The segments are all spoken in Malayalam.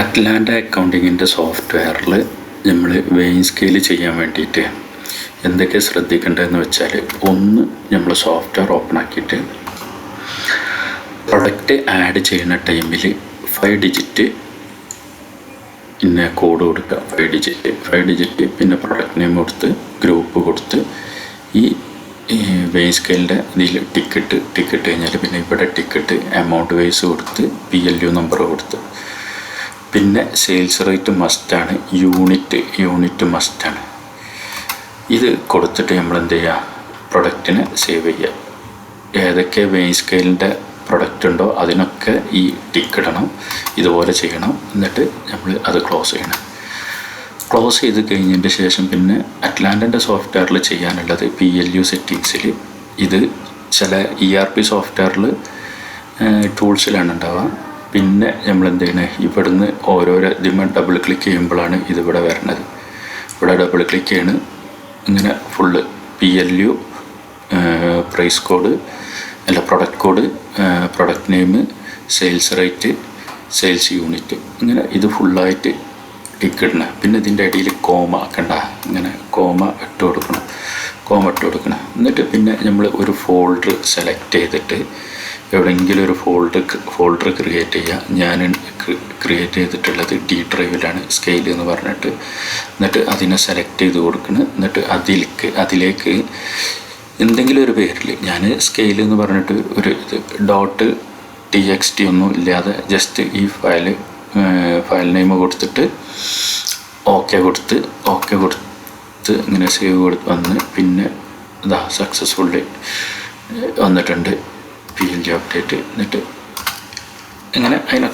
അറ്റ്ലാന്റ അക്കൗണ്ടിങ്ങിൻ്റെ സോഫ്റ്റ്വെയറിൽ നമ്മൾ വെയിങ് സ്കെയിൽ ചെയ്യാൻ വേണ്ടിയിട്ട് എന്തൊക്കെ ശ്രദ്ധിക്കേണ്ടതെന്ന് വെച്ചാൽ, ഒന്ന്, നമ്മൾ സോഫ്റ്റ്വെയർ ഓപ്പൺ ആക്കിയിട്ട് പ്രൊഡക്റ്റ് ആഡ് ചെയ്യുന്ന ടൈമിൽ 5 ഡിജിറ്റ് കോഡ് കൊടുക്കുക. 5 ഡിജിറ്റ് പിന്നെ പ്രൊഡക്റ്റ് നെയിം കൊടുത്ത് ഗ്രൂപ്പ് കൊടുത്ത് ഈ വെയിങ് സ്കെയിലിൻ്റെ ഇതിൽ ടിക്കറ്റ് കഴിഞ്ഞാൽ പിന്നെ ഇവിടെ ടിക്കറ്റ് എമൗണ്ട് വൈസ് കൊടുത്ത് PLU നമ്പർ കൊടുത്ത് പിന്നെ സെയിൽസ് റേറ്റ് മസ്റ്റാണ്, യൂണിറ്റ് മസ്റ്റാണ്. ഇത് കൊടുത്തിട്ട് നമ്മൾ എന്ത് ചെയ്യുക, പ്രൊഡക്റ്റിനെ സേവ് ചെയ്യുക. ഏതൊക്കെ വെയിങ് സ്കെയിലിൻ്റെ പ്രൊഡക്റ്റ് ഉണ്ടോ അതിനൊക്കെ ഈ ടിക്ക് ഇടണം, ഇതുപോലെ ചെയ്യണം. എന്നിട്ട് നമ്മൾ അത് ക്ലോസ് ചെയ്യണം. ക്ലോസ് ചെയ്ത് കഴിഞ്ഞതിൻ്റെ ശേഷം പിന്നെ അറ്റ്ലാന്റൻ്റെ സോഫ്റ്റ്വെയറിൽ ചെയ്യാനുള്ളത് PLU സെറ്റിങ്സിൽ, ഇത് ചില ERP സോഫ്റ്റ്വെയറിൽ ടൂൾസിലാണ് ഉണ്ടാവുക. പിന്നെ നമ്മൾ എന്ത് ചെയ്യണേ, ഇവിടുന്ന് ഓരോരോ ഇതിന്മേ ഡബിൾ ക്ലിക്ക് ചെയ്യുമ്പോഴാണ് ഇതിവിടെ വരുന്നത്. ഇവിടെ ഡബിൾ ക്ലിക്ക് ചെയ്യണ്, ഇങ്ങനെ ഫുള്ള് PLU പ്രൈസ് കോഡ് അല്ല product code, product name, sales rate, sales unit, ഇങ്ങനെ ഇത് ഫുള്ളായിട്ട് ടിക്ക് ഇടണം. പിന്നെ ഇതിൻ്റെ ഇടയിൽ കോമ ആക്കണ്ട, ഇങ്ങനെ കോമ ഇട്ട് കൊടുക്കണം. എന്നിട്ട് പിന്നെ നമ്മൾ ഒരു ഫോൾഡർ സെലക്ട് ചെയ്തിട്ട് എവിടെയെങ്കിലും ഒരു ഫോൾഡർ ക്രിയേറ്റ് ചെയ്യുക. ഞാൻ ക്രിയേറ്റ് ചെയ്തിട്ടുള്ളത് D ഡ്രൈവിലാണ്, സ്കെയിൽ എന്ന് പറഞ്ഞിട്ട്. എന്നിട്ട് അതിനെ സെലക്ട് ചെയ്ത് കൊടുക്കണം. എന്നിട്ട് അതിലേക്ക് എന്തെങ്കിലും ഒരു പേരിൽ, ഞാൻ സ്കെയിൽ എന്ന് പറഞ്ഞിട്ട് ഒരു .txt ഒന്നും ഇല്ലാതെ ജസ്റ്റ് ഈ ഫയൽ നെയിം കൊടുത്തിട്ട് ഓക്കെ കൊടുത്ത് ഇങ്ങനെ സേവ് കൊടുത്ത് പിന്നെ ഇതാ സക്സസ്ഫുള്ളി വന്നിട്ടുണ്ട് PLU അപ്ഡേറ്റ്. എന്നിട്ട് ഇങ്ങനെ അതിനെ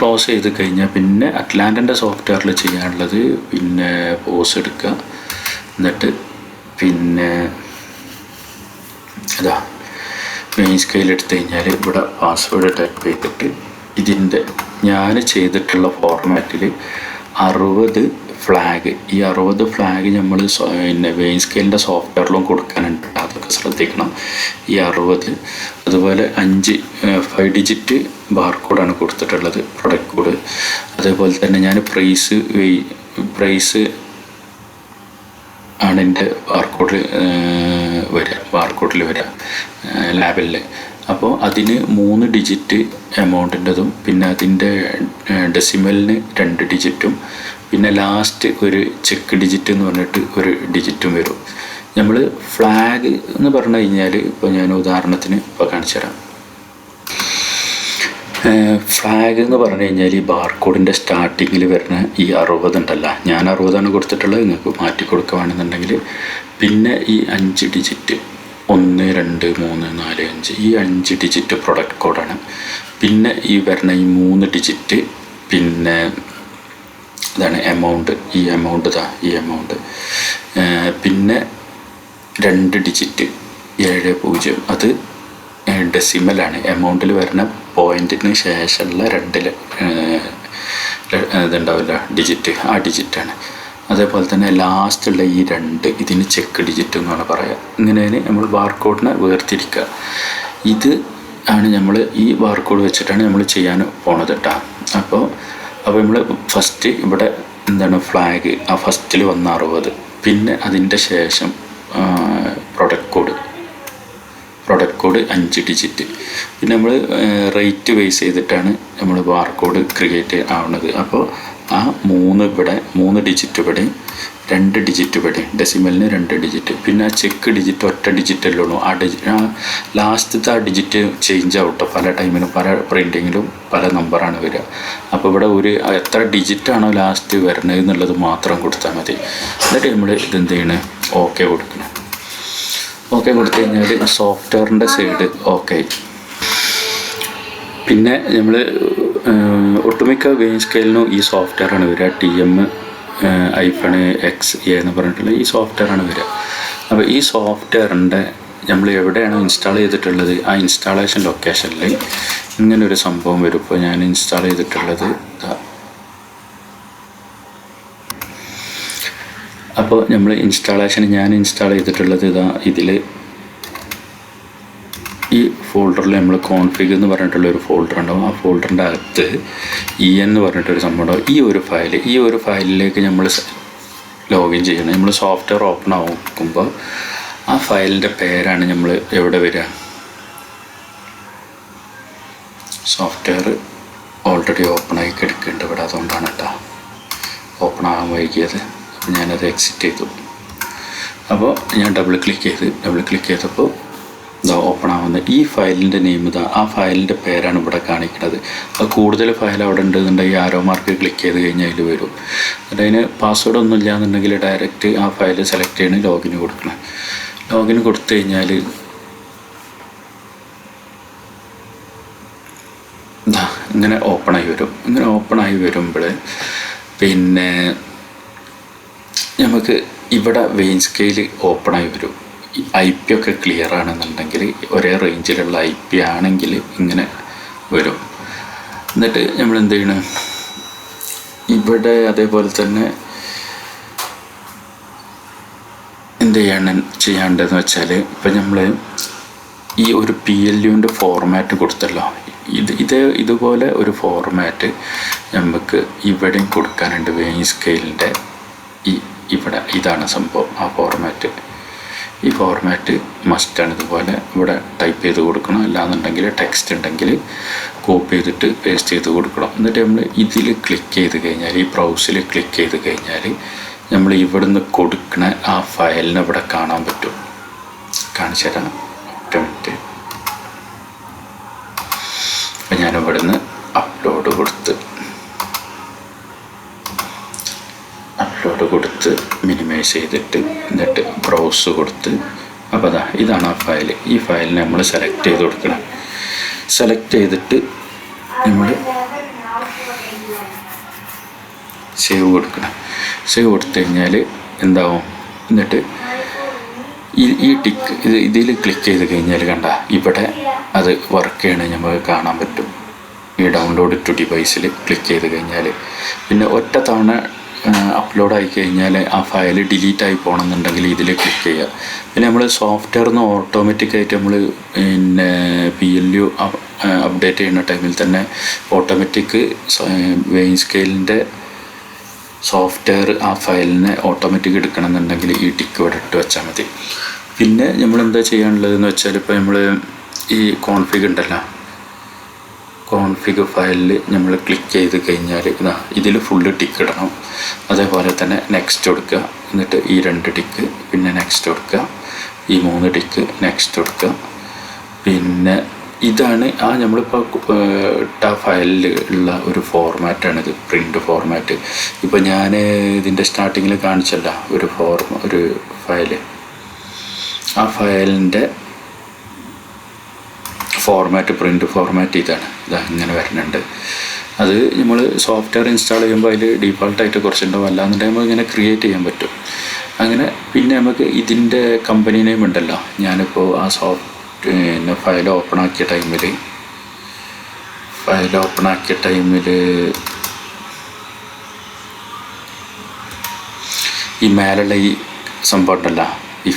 ക്ലോസ് ചെയ്ത് കഴിഞ്ഞാൽ പിന്നെ അറ്റ്ലാന്റൻ്റെ സോഫ്റ്റ്വെയറിൽ ചെയ്യാനുള്ളത് പിന്നെ പോസ് എടുക്കുക. എന്നിട്ട് പിന്നെ ഇതാ വെയിങ് സ്കെയിൽ എടുത്തു കഴിഞ്ഞാൽ ഇവിടെ പാസ്വേഡ് ടൈപ്പ് ചെയ്തിട്ട് ഇതിൻ്റെ ഞാൻ ചെയ്തിട്ടുള്ള ഫോർമാറ്റിൽ 60 ഫ്ലാഗ്, ഈ 60 ഫ്ലാഗ് നമ്മൾ പിന്നെ വെയിങ് സ്കെയിലിൻ്റെ സോഫ്റ്റ്വെയറിലും കൊടുക്കാനുണ്ട്, അതൊക്കെ ശ്രദ്ധിക്കണം. ഈ 60, അതുപോലെ 5 ഡിജിറ്റ് ബാർകോഡാണ് കൊടുത്തിട്ടുള്ളത്, പ്രൊഡക്റ്റ് കോഡ്. അതേപോലെ തന്നെ ഞാൻ പ്രൈസ് ആണ് എൻ്റെ ബാർകോഡിൽ വരിക ലാബിൽ. അപ്പോൾ അതിന് 3 ഡിജിറ്റ് എമൗണ്ടിൻ്റെതും പിന്നെ അതിൻ്റെ ഡെസിമലിന് 2 ഡിജിറ്റും പിന്നെ ലാസ്റ്റ് ഒരു ചെക്ക് ഡിജിറ്റ് എന്ന് പറഞ്ഞിട്ട് ഒരു ഡിജിറ്റും വരും. നമ്മൾ ഫ്ലാഗ് എന്ന് പറഞ്ഞു കഴിഞ്ഞാൽ, ഇപ്പോൾ ഞാൻ ഉദാഹരണത്തിന് ഇപ്പോൾ കാണിച്ചു തരാം. ഫ്ലാഗ് എന്ന് പറഞ്ഞു കഴിഞ്ഞാൽ ഈ ബാർകോഡിൻ്റെ സ്റ്റാർട്ടിങ്ങിൽ വരുന്ന ഈ 60 ഉണ്ടല്ലോ, ഞാൻ 60ആണ് കൊടുത്തിട്ടുള്ളത്, നിങ്ങൾക്ക് മാറ്റി കൊടുക്കുകയാണെന്നുണ്ടെങ്കിൽ. പിന്നെ ഈ 5 ഡിജിറ്റ് 1 2 3 4 5 ഈ 5 ഡിജിറ്റ് പ്രൊഡക്റ്റ് കോഡാണ്. പിന്നെ ഈ വരുന്ന ഈ 3 ഡിജിറ്റ് പിന്നെ ഇതാണ് എമൗണ്ട്, ഈ എമൗണ്ട്. പിന്നെ 2 ഡിജിറ്റ് 70, അത് ഡെസിമലാണ്, എമൗണ്ടിൽ വരുന്ന പോയിന്റിന് ശേഷമുള്ള 2 ഇതുണ്ടാവില്ല ഡിജിറ്റ്, ആ ഡിജിറ്റാണ്. അതേപോലെ തന്നെ ലാസ്റ്റുള്ള ഈ 2 ഇതിന് ചെക്ക് ഡിജിറ്റ് എന്നാണ് പറയുക. ഇങ്ങനെയാണ് നമ്മൾ ബാർകോഡിനെ വേർതിരിക്കുക. ഇത് ആണ് നമ്മൾ ഈ ബാർകോഡ് വെച്ചിട്ടാണ് നമ്മൾ ചെയ്യാൻ പോണത് കേട്ടോ. അപ്പോൾ നമ്മൾ ഫസ്റ്റ് ഇവിടെ എന്താണ് ഫ്ലാഗ്, ആ ഫസ്റ്റിൽ വന്ന 60, പിന്നെ അതിൻ്റെ ശേഷം പ്രൊഡക്റ്റ് കോഡ് 5 ഡിജിറ്റ്, പിന്നെ നമ്മൾ റേറ്റ് ബേസ് ചെയ്തിട്ടാണ് നമ്മൾ ബാർകോഡ് ക്രിയേറ്റ് ആവുന്നത്. അപ്പോൾ ആ 3 ഡിജിറ്റ് ഇവിടെ, 2 ഡിജിറ്റ് ഇവിടെ, ഡെസിമലിന് 2 ഡിജിറ്റ്, പിന്നെ ആ ചെക്ക് ഡിജിറ്റ് ഒറ്റ ഡിജിറ്റല്ലേ ഉള്ളൂ. ആ ലാസ്റ്റത്തെ ആ ഡിജിറ്റ് ചേഞ്ച് ആവട്ടെ, പല ടൈമിലും പല പ്രിൻറ്റിങ്ങിലും പല നമ്പറാണ് വരിക. അപ്പോൾ ഇവിടെ എത്ര ഡിജിറ്റാണോ ലാസ്റ്റ് വരുന്നത് എന്നുള്ളത് മാത്രം കൊടുത്താൽ മതി. എന്നിട്ട് നമ്മൾ ഇതെന്ത് ചെയ്യണം, ഓക്കെ കൊടുക്കണം. ഓക്കെ കൊടുത്തു കഴിഞ്ഞാൽ സോഫ്റ്റ്വെയറിൻ്റെ സൈഡ് ഓക്കെ. പിന്നെ നമ്മൾ ഒട്ടുമിക്ക വെയിങ് സ്കെയിലിനും ഈ സോഫ്റ്റ്വെയറാണ് വരിക, TM-XA എന്ന് പറഞ്ഞിട്ടുള്ള ഈ സോഫ്റ്റ്വെയറാണ് വരിക. അപ്പോൾ ഈ സോഫ്റ്റ്വെയറിൻ്റെ നമ്മൾ എവിടെയാണോ ഇൻസ്റ്റാൾ ചെയ്തിട്ടുള്ളത് ആ ഇൻസ്റ്റാളേഷൻ ലൊക്കേഷനിൽ ഇങ്ങനൊരു സംഭവം വരും. ഇപ്പോൾ ഞാൻ ഇൻസ്റ്റാൾ ചെയ്തിട്ടുള്ളത് അപ്പോൾ നമ്മൾ ഞാൻ ഇൻസ്റ്റാൾ ചെയ്തിട്ടുള്ളത് ഇതിൽ ഈ ഫോൾഡറിൽ നമ്മൾ കോൺഫിഗ് എന്ന് പറഞ്ഞിട്ടുള്ള ഒരു ഫോൾഡർ ഉണ്ടാവും. ആ ഫോൾഡറിൻ്റെ അകത്ത് എന്ന് പറഞ്ഞിട്ടൊരു സംഭവം ഉണ്ടാവും. ഈ ഒരു ഫയലിലേക്ക് നമ്മൾ ലോഗിൻ ചെയ്യണം. നമ്മൾ സോഫ്റ്റ്വെയർ ഓപ്പൺ ആക്കുമ്പോൾ ആ ഫയലിൻ്റെ പേരാണ് നമ്മൾ എവിടെ വരിക. സോഫ്റ്റ്വെയർ ഓൾറെഡി ഓപ്പൺ ആയി കിടക്കുന്നുണ്ട് ഇവിടെ, അതുകൊണ്ടാണ് കേട്ടോ ഓപ്പൺ ആകാൻ വൈകിയത്. അപ്പോൾ ഞാനത് എക്സിറ്റ് ചെയ്തു. അപ്പോൾ ഞാൻ ഡബിൾ ക്ലിക്ക് ചെയ്തപ്പോൾ ഇതാ ഓപ്പൺ ആവുന്നത്. ഈ ഫയലിൻ്റെ നെയിം ഇതാ, ആ ഫയലിൻ്റെ പേരാണ് ഇവിടെ കാണിക്കുന്നത്. അത് കൂടുതൽ ഫയൽ അവിടെ ഉണ്ടെന്നുണ്ടെങ്കിൽ ആരോ മാർക്ക് ക്ലിക്ക് ചെയ്ത് കഴിഞ്ഞാൽ അതിൽ വരും. എന്നിട്ട് അതിന് പാസ്വേഡ് ഒന്നും ഇല്ല എന്നുണ്ടെങ്കിൽ ഡയറക്റ്റ് ആ ഫയൽ സെലക്ട് ചെയ്യണം, ലോഗിന് കൊടുക്കണം. ലോഗിന് കൊടുത്തു കഴിഞ്ഞാൽ ഇതാ ഇങ്ങനെ ഓപ്പണായി വരും. ഇങ്ങനെ ഓപ്പണായി വരുമ്പോൾ പിന്നെ നമുക്ക് ഇവിടെ വെയിൻ സ്കെയിൽ ഓപ്പണായി വരും. IP ഒക്കെ ക്ലിയർ ആണെന്നുണ്ടെങ്കിൽ ഒരേ റേഞ്ചിലുള്ള IP ആണെങ്കിൽ ഇങ്ങനെ വരും. എന്നിട്ട് നമ്മൾ എന്ത് ചെയ്യണം, ഇവിടെ അതേപോലെ തന്നെ എന്ത് ചെയ്യേണ്ടതെന്ന് വെച്ചാൽ ഇപ്പം നമ്മൾ ഈ ഒരു PLUവിൻ്റെ ഫോർമാറ്റ് കൊടുത്തല്ലോ, ഇതുപോലെ ഒരു ഫോർമാറ്റ് നമുക്ക് ഇവിടെയും കൊടുക്കാനുണ്ട്. വെയിൻ സ്കെയിലിൻ്റെ ഇവിടെ ഇതാണ് സംഭവം. ആ ഫോർമാറ്റ്, ഈ ഫോർമാറ്റ് മസ്റ്റാണ്. ഇതുപോലെ ഇവിടെ ടൈപ്പ് ചെയ്ത് കൊടുക്കണം. അല്ലാന്നുണ്ടെങ്കിൽ ടെക്സ്റ്റ് ഉണ്ടെങ്കിൽ കോപ്പി ചെയ്തിട്ട് പേസ്റ്റ് ചെയ്ത് കൊടുക്കണം. എന്നിട്ട് നമ്മൾ ഇതിൽ ക്ലിക്ക് ചെയ്ത് കഴിഞ്ഞാൽ, ഈ ബ്രൗസിൽ ക്ലിക്ക് ചെയ്ത് കഴിഞ്ഞാൽ നമ്മൾ ഇവിടുന്ന് കൊടുക്കുന്ന ആ ഫയലിനെ ഇവിടെ കാണാൻ പറ്റും. കാണിച്ചു തരാം, ഒറ്റ മിനിറ്റ്. അപ്പം ഞാനിവിടുന്ന് അപ്ലോഡ് കൊടുത്ത് മിനിമൈസ് ചെയ്തിട്ട് എന്നിട്ട് ബ്രൗസ് കൊടുത്ത്, അപ്പോൾ അതാ ഇതാണ് ആ ഫയൽ. ഈ ഫയലിനെ നമ്മൾ സെലക്ട് ചെയ്ത് കൊടുക്കണം. സെലക്ട് ചെയ്തിട്ട് നമ്മൾ സേവ് കൊടുക്കണം. സേവ് കൊടുത്തു കഴിഞ്ഞാൽ എന്താവും, എന്നിട്ട് ഈ ടിക്ക് ഇതിൽ ക്ലിക്ക് ചെയ്ത് കഴിഞ്ഞാൽ കണ്ട ഇവിടെ അത് വർക്ക് ചെയ്യണത് നമുക്ക് കാണാൻ പറ്റും. ഈ ഡൗൺലോഡ് ടു ഡിവൈസിൽ ക്ലിക്ക് ചെയ്ത് കഴിഞ്ഞാൽ പിന്നെ ഒറ്റ തവണ അപ്ലോഡ് ആയി കഴിഞ്ഞാൽ ആ ഫയൽ ഡിലീറ്റ് ആയി പോകണമെന്നുണ്ടെങ്കിൽ ഇതിൽ ക്ലിക്ക് ചെയ്യുക. പിന്നെ നമ്മൾ സോഫ്റ്റ്വെയറിന്ന് ഓട്ടോമാറ്റിക്കായിട്ട് നമ്മൾ പിന്നെ PLU അപ്ഡേറ്റ് ചെയ്യുന്ന ടൈമിൽ തന്നെ ഓട്ടോമാറ്റിക് വെയിൻ സ്കെയിലിൻ്റെ സോഫ്റ്റ്വെയർ ആ ഫയലിനെ ഓട്ടോമാറ്റിക് എടുക്കണമെന്നുണ്ടെങ്കിൽ ഈ ടിക്ക് ഇവിടെ ഇട്ട് വെച്ചാൽ മതി. പിന്നെ നമ്മളെന്താ ചെയ്യാനുള്ളതെന്ന് വെച്ചാൽ ഇപ്പോൾ നമ്മൾ ഈ കോൺഫിഗ് ഉണ്ടല്ലോ, കോൺഫിഗ് ഫയലിൽ നമ്മൾ ക്ലിക്ക് ചെയ്ത് കഴിഞ്ഞാൽ ഇതിൽ ഫുള്ള് ടിക്ക് ഇടണം. അതേപോലെ തന്നെ നെക്സ്റ്റ് കൊടുക്കുക. എന്നിട്ട് ഈ 2 ടിക്ക്, പിന്നെ നെക്സ്റ്റ് കൊടുക്കുക. ഈ 3 ടിക്ക്, നെക്സ്റ്റ് കൊടുക്കുക. പിന്നെ ഇതാണ് ആ നമ്മളിപ്പോൾ ഇട്ട ഫയലിൽ ഉള്ള ഒരു ഫോർമാറ്റാണിത്, പ്രിൻ്റ് ഫോർമാറ്റ്. ഇപ്പോൾ ഞാൻ ഇതിൻ്റെ സ്റ്റാർട്ടിങ്ങിൽ കാണിച്ചല്ല ഒരു ഫയൽ, ആ ഫയലിൻ്റെ ഫോർമാറ്റ്, പ്രിൻ്റ് ഫോർമാറ്റ് ഇതാ ഇങ്ങനെ വരുന്നുണ്ട്. അത് നമ്മൾ സോഫ്റ്റ്വെയർ ഇൻസ്റ്റാൾ ചെയ്യുമ്പോൾ അതിൽ ഡീഫോൾട്ടായിട്ട് കുറച്ചുണ്ടാവും. അല്ലാന്നുണ്ടെങ്കിൽ നമുക്ക് ഇങ്ങനെ ക്രിയേറ്റ് ചെയ്യാൻ പറ്റും. അങ്ങനെ പിന്നെ നമുക്ക് ഇതിൻ്റെ കമ്പനി നെയിം ഉണ്ടല്ലോ, ഞാനിപ്പോൾ ആ ഫയൽ ഓപ്പൺ ആക്കിയ ടൈമിൽ ഈ മേലുള്ള ഈ സംഭവം ഉണ്ടല്ലോ, ഈ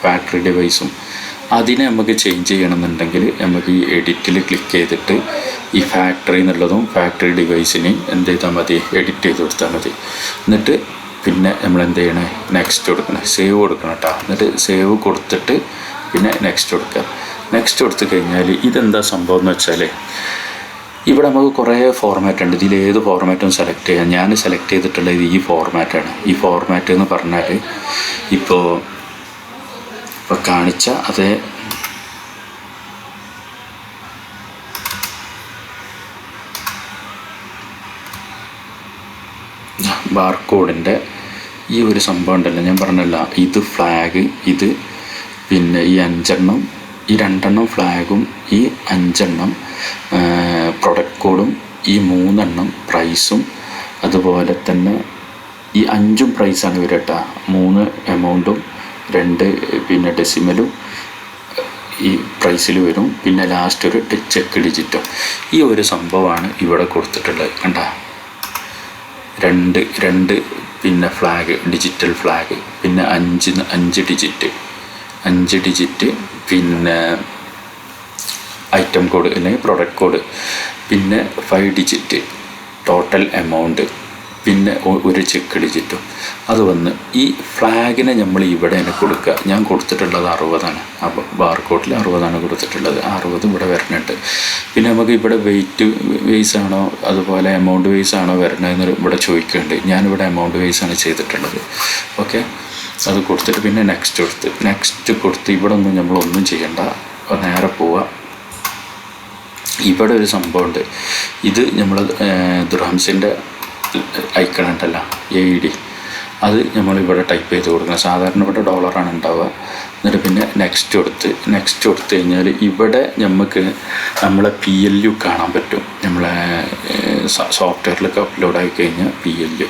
ഫാക്ടറി ഡിവൈസും അതിനെ നമുക്ക് ചേഞ്ച് ചെയ്യണമെന്നുണ്ടെങ്കിൽ നമുക്ക് ഈ എഡിറ്റിൽ ക്ലിക്ക് ചെയ്തിട്ട് ഈ ഫാക്ടറി എന്നുള്ളതും ഫാക്ടറി ഡിവൈസിനെയും എന്ത് ചെയ്താൽ മതി, എഡിറ്റ് ചെയ്ത് കൊടുത്താൽ മതി. എന്നിട്ട് പിന്നെ നമ്മൾ എന്ത് ചെയ്യണേ, നെക്സ്റ്റ് കൊടുക്കണം, സേവ് കൊടുക്കണം കേട്ടോ. എന്നിട്ട് സേവ് കൊടുത്തിട്ട് പിന്നെ നെക്സ്റ്റ് കൊടുക്കുക. നെക്സ്റ്റ് കൊടുത്തു കഴിഞ്ഞാൽ ഇതെന്താ സംഭവം എന്ന് വെച്ചാൽ ഇവിടെ നമുക്ക് കുറേ ഫോർമാറ്റ് ഉണ്ട്. ഇതിൽ ഏത് ഫോർമാറ്റും സെലക്ട് ചെയ്യാം. ഞാൻ സെലക്ട് ചെയ്തിട്ടുള്ളത് ഈ ഫോർമാറ്റാണ്. ഈ ഫോർമാറ്റ് എന്ന് പറഞ്ഞാൽ ഇപ്പോൾ കാണിച്ച അതേ ബാർകോഡിൻ്റെ ഈ ഒരു സംഭവം ഉണ്ടല്ലോ, ഞാൻ പറഞ്ഞല്ല, ഇത് ഫ്ലാഗ്, ഇത് പിന്നെ ഈ 5 ഈ 2 ഫ്ലാഗും ഈ 5 പ്രൊഡക്റ്റ് കോഡും ഈ 3 പ്രൈസും അതുപോലെ തന്നെ ഈ 5 പ്രൈസാണ് വരിക കേട്ടോ. 3 എമൗണ്ടും 2 പിന്നെ ഡെസിമലും ഈ പ്രൈസിൽ വരും. പിന്നെ ലാസ്റ്റ് ഒരു ചെക്ക് ഡിജിറ്റും. ഈ ഒരു സംഭവമാണ് ഇവിടെ കൊടുത്തിട്ടുള്ളത്. കണ്ട 2 പിന്നെ ഫ്ലാഗ്, ഡിജിറ്റൽ ഫ്ലാഗ്, പിന്നെ 5 ഡിജിറ്റ് പിന്നെ ഐറ്റം കോഡ് അല്ലെങ്കിൽ പ്രൊഡക്റ്റ് കോഡ്, പിന്നെ 5 ഡിജിറ്റ് ടോട്ടൽ എമൗണ്ട്, പിന്നെ ഒരു ചെക്ക് ഡിജിറ്റും. അത് വന്ന് ഈ ഫ്ലാഗിനെ നമ്മൾ ഇവിടെ തന്നെ കൊടുക്കുക. ഞാൻ കൊടുത്തിട്ടുള്ളത് 60ആണ്. അപ്പോൾ ബാർകോഡിൽ 60ആണ് കൊടുത്തിട്ടുള്ളത്. 60 ഇവിടെ വരുന്നുണ്ട്. പിന്നെ നമുക്ക് ഇവിടെ വെയിറ്റ് വൈസ് ആണോ അതുപോലെ എമൗണ്ട് വൈസ് ആണോ വരണതെന്ന് ഇവിടെ ചോദിക്കുന്നുണ്ട്. ഞാനിവിടെ എമൗണ്ട് വൈസ് ആണ് ചെയ്തിട്ടുള്ളത്. ഓക്കെ, അത് കൊടുത്തിട്ട് പിന്നെ നെക്സ്റ്റ് കൊടുത്ത് ഇവിടെ ഒന്നും നമ്മളൊന്നും ചെയ്യണ്ട, നേരെ പോവുക. ഇവിടെ ഒരു സംഭവമുണ്ട്. ഇത് നമ്മൾ ദിർഹംസിൻ്റെ ഐക്കൺ ഉണ്ടല്ലോ, AED, അത് നമ്മളിവിടെ ടൈപ്പ് ചെയ്ത് കൊടുക്കണം. സാധാരണ ഇവിടെ ഡോളറാണ് ഉണ്ടാവുക. എന്നിട്ട് പിന്നെ നെക്സ്റ്റ് കൊടുത്ത് കഴിഞ്ഞാൽ ഇവിടെ നമുക്ക് നമ്മളെ PLU കാണാൻ പറ്റും. നമ്മളെ സോഫ്റ്റ്വെയറിലൊക്കെ അപ്ലോഡ് ആയി കഴിഞ്ഞാൽ PLU,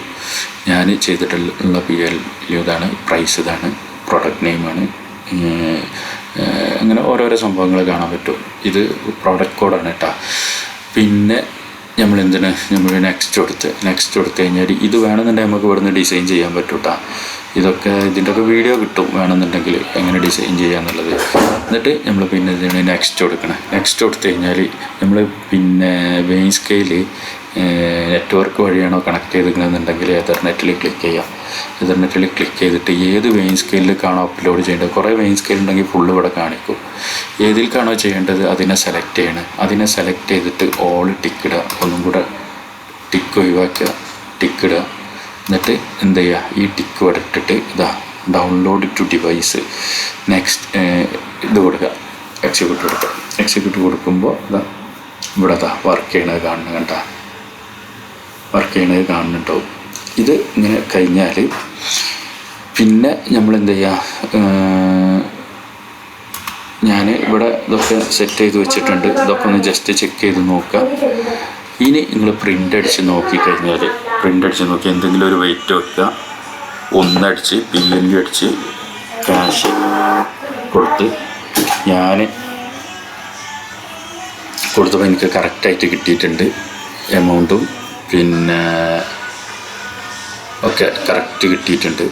ഞാൻ ചെയ്തിട്ടുള്ള PLU ഇതാണ്, പ്രൈസ് ഇതാണ്, പ്രൊഡക്റ്റ് നെയിമാണ്, അങ്ങനെ ഓരോരോ സംഭവങ്ങൾ കാണാൻ പറ്റും. ഇത് പ്രോഡക്റ്റ് കോഡാണ് കേട്ടോ. പിന്നെ നമ്മൾ നെക്സ്റ്റ് കൊടുത്ത് കഴിഞ്ഞാൽ ഇത് വേണമെന്നുണ്ടെങ്കിൽ നമുക്ക് ഇവിടുന്ന് ഡിസൈൻ ചെയ്യാൻ പറ്റും കേട്ടോ. ഇതിൻ്റെയൊക്കെ വീഡിയോ കിട്ടും വേണമെന്നുണ്ടെങ്കിൽ എങ്ങനെ ഡിസൈൻ ചെയ്യാന്നുള്ളത്. എന്നിട്ട് നമ്മൾ പിന്നെ ഇതിന് നെക്സ്റ്റ് കൊടുത്ത് കഴിഞ്ഞാൽ നമ്മൾ പിന്നെ വെയിൻ സ്കെയിൽ നെറ്റ്വർക്ക് വഴിയാണോ കണക്ട് ചെയ്തിരിക്കുന്നതെന്നുണ്ടെങ്കിൽ എതർനെറ്റിൽ ക്ലിക്ക് ചെയ്തിട്ട് ഏത് വെയിൻ സ്കെയിലിലേക്കാണോ അപ്ലോഡ് ചെയ്യേണ്ടത്, കുറേ വെയിൻ സ്കെയിൽ ഉണ്ടെങ്കിൽ ഫുള്ള് ഇവിടെ കാണിക്കും. ഏതിലേക്കാണോ ചെയ്യേണ്ടത് അതിനെ സെലക്ട് ചെയ്യണം. അതിനെ സെലക്ട് ചെയ്തിട്ട് ഓൾ ടിക്കിടുക, ഒന്നും കൂടെ ടിക്ക് ഒഴിവാക്കുക, ടിക്കിടുക. എന്നിട്ട് എന്ത് ചെയ്യുക, ഈ ടിക്ക് ഇവിടെ ഇട്ടിട്ട് ഡൗൺലോഡ് ടു ഡിവൈസ്, നെക്സ്റ്റ് ഇത് കൊടുക്കുക, എക്സിക്യൂട്ട് കൊടുക്കുമ്പോൾ ഇവിടെ വർക്ക് ചെയ്യണത് കാണുന്നുണ്ടോ. ഇത് ഇങ്ങനെ കഴിഞ്ഞാൽ പിന്നെ നമ്മൾ എന്ത് ചെയ്യുക, ഞാൻ ഇവിടെ ഇതൊക്കെ സെറ്റ് ചെയ്ത് വെച്ചിട്ടുണ്ട്. ഇതൊക്കെ ഒന്ന് ജസ്റ്റ് ചെക്ക് ചെയ്ത് നോക്കുക. ഇനി നിങ്ങൾ പ്രിൻ്റ് അടിച്ച് നോക്കി എന്തെങ്കിലും ഒരു വെയിറ്റ് വെക്കുക, ഒന്നടിച്ച് PLU അടിച്ച് ക്യാഷ് കൊടുത്ത് ഞാൻ കൊടുത്തപ്പോൾ എനിക്ക് കറക്റ്റായിട്ട് കിട്ടിയിട്ടുണ്ട്. എമൗണ്ടും പിന്നെ ഒക്കെ കറക്റ്റ് കിട്ടിയിട്ടുണ്ട്.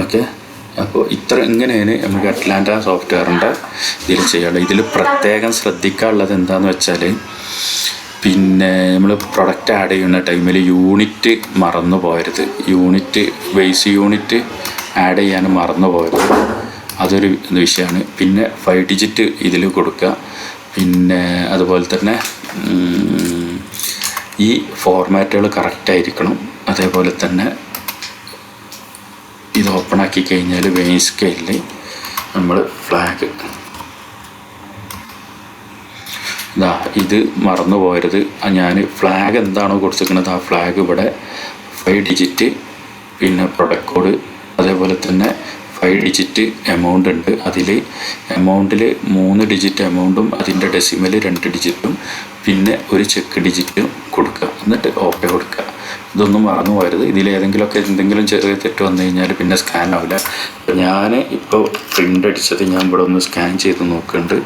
ഓക്കെ, അപ്പോൾ ഇങ്ങനെയാണ് നമുക്ക് അറ്റ്ലാന്റ സോഫ്റ്റ്വെയറിൻ്റെ ഇതിൽ ചെയ്യാനുള്ളത്. ഇതിൽ പ്രത്യേകം ശ്രദ്ധിക്കാനുള്ളത് എന്താണെന്ന് വെച്ചാൽ, പിന്നെ നമ്മൾ പ്രൊഡക്റ്റ് ആഡ് ചെയ്യുന്ന ടൈമിൽ യൂണിറ്റ് മറന്നു പോകരുത്. ബേസ് യൂണിറ്റ് ആഡ് ചെയ്യാൻ മറന്നു പോകരുത്. അതൊരു വിഷയമാണ്. പിന്നെ 5 ഡിജിറ്റ് ഇതിൽ കൊടുക്കുക. പിന്നെ അതുപോലെ തന്നെ ഈ ഫോർമാറ്റുകൾ കറക്റ്റായിരിക്കണം. അതേപോലെ തന്നെ ഇത് ഓപ്പൺ ആക്കി കഴിഞ്ഞാൽ വെയിൻ സ്കെയിലിൽ നമ്മൾ ഫ്ലാഗ് ഇത് മറന്നു പോകരുത്. ഞാൻ ഫ്ലാഗ് എന്താണോ കൊടുത്തിരിക്കുന്നത് ആ ഫ്ലാഗ് ഇവിടെ 5 ഡിജിറ്റ്, പിന്നെ പ്രൊഡക്റ്റ് കോഡ്, അതേപോലെ തന്നെ 5 ഡിജിറ്റ് എമൗണ്ട് ഉണ്ട്. എമൗണ്ടിൽ 3 ഡിജിറ്റ് എമൗണ്ടും അതിൻ്റെ ഡെസിമൽ 2 ഡിജിറ്റും പിന്നെ ഒരു ചെക്ക് ഡിജിറ്റും കൊടുക്കുക. എന്നിട്ട് ഓക്കെ കൊടുക്കുക. ഇതൊന്നും മറന്നു പോകരുത്. എന്തെങ്കിലും ചെറിയ തെറ്റ് വന്നു കഴിഞ്ഞാൽ പിന്നെ സ്കാൻ ആവില്ല. അപ്പോൾ ഞാൻ ഇപ്പോൾ പ്രിൻ്റ് അടിച്ചത് ഞാൻ ഇവിടെ ഒന്ന് സ്കാൻ ചെയ്ത് നോക്കുന്നുണ്ട്.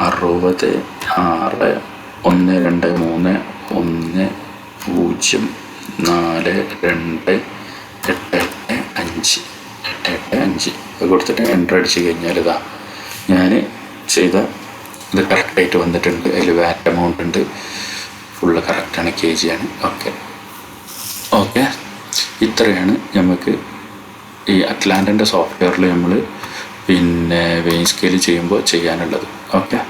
601631042885 അത് കൊടുത്തിട്ട് എൻ്റർ അടിച്ച് കഴിഞ്ഞാൽ ഞാൻ ചെയ്ത ഇത് കറക്റ്റായിട്ട് വന്നിട്ടുണ്ട്. അതിൽ വാറ്റ് എമൗണ്ട് ഉണ്ട്, ഫുള്ള് കറക്റ്റാണ്, KG ആണ്. ഓക്കെ, ഇത്രയാണ് നമുക്ക് ഈ അറ്റ്ലാന്റൻ്റെ സോഫ്റ്റ്വെയറിൽ നമ്മൾ പിന്നെ വെയിൻ സ്കെയിൽ ചെയ്യുമ്പോൾ ചെയ്യാനുള്ളത്. ഓക്കെ.